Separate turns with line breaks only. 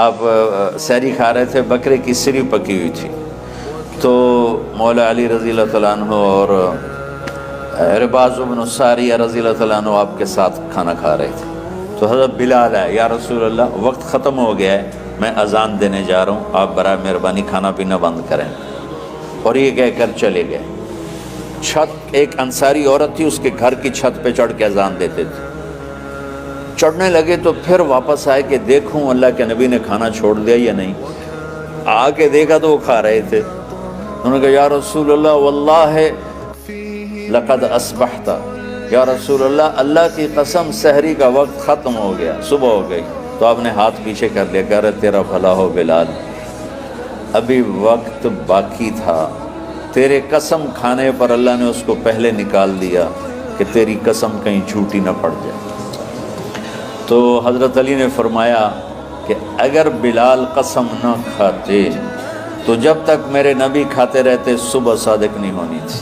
آپ سحری کھا رہے تھے، بکرے کی سری پکی ہوئی تھی، تو مولا علی رضی اللہ تعالیٰ عنہ اور رباض بن ساریہ رضی اللہ تعالیٰ عنہ آپ کے ساتھ کھانا کھا رہے تھے۔ تو حضرت بلال ہے، یا رسول اللہ وقت ختم ہو گیا ہے، میں اذان دینے جا رہا ہوں، آپ برائے مہربانی کھانا پینا بند کریں، اور یہ کہہ کر چلے گئے۔ چھت، ایک انصاری عورت تھی، اس کے گھر کی چھت پہ چڑھ کے اذان دیتے تھے۔ چڑھنے لگے تو پھر واپس آئے کہ دیکھوں اللہ کے نبی نے کھانا چھوڑ دیا یا نہیں۔ آ کے دیکھا تو وہ کھا رہے تھے۔ انہوں نے کہا یا رسول اللہ واللہ لقد اصبحت، یا رسول اللہ اللہ کی قسم سحری کا وقت ختم ہو گیا، صبح ہو گئی۔ تو آپ نے ہاتھ پیچھے کر لیا، کہہ رہے تیرا بھلا ہو بلال، ابھی وقت باقی تھا، تیرے قسم کھانے پر اللہ نے اس کو پہلے نکال دیا کہ تیری قسم کہیں جھوٹی نہ پڑ جائے۔ تو حضرت علی نے فرمایا کہ اگر بلال قسم نہ کھاتے تو جب تک میرے نبی کھاتے رہتے صبح صادق نہیں ہونی تھی۔